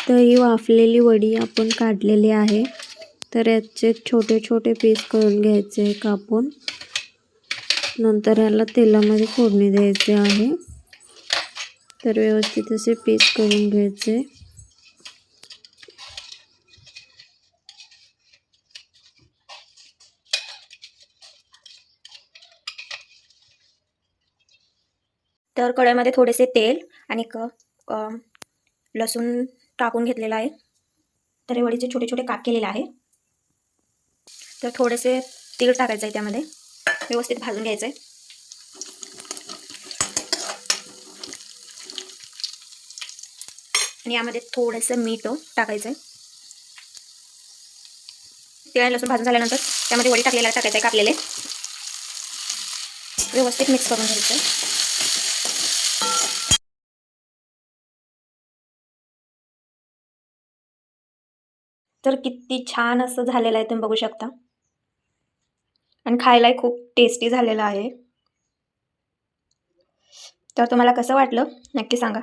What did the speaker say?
तर ही वाफलेली वडी आपण काढलेली आहे। तर याचे छोटे छोटे पीस करून घ्यायचे कापून। नंतर याला तेलामध्ये फोडणी द्यायची आहे। तर व्यवस्थित असे पीस करून घ्यायचे। तर कढईमध्ये थोडेसे तेल आणि लसूण टाकून घेतलेला आहे। तर वडीचे छोटे छोटे काप केलेले आहे। तर थोडेसे तीळ टाकायचं आहे, त्यामध्ये व्यवस्थित भाजून घ्यायचं आहे। आणि यामध्ये थोडंसं मीठ टाकायचं आहे। तीळ आणि लसूण भाजून झाल्यानंतर त्यामध्ये वडी टाकायचं आहे कापलेले। व्यवस्थित मिक्स करून घ्यायचं आहे। तर किती छान असं झालेलं आहे, तुम्ही बघू शकता। आणि खायलाही खूप टेस्टी झालेलं आहे। तर तुम्हाला कसं वाटलं नक्की सांगा।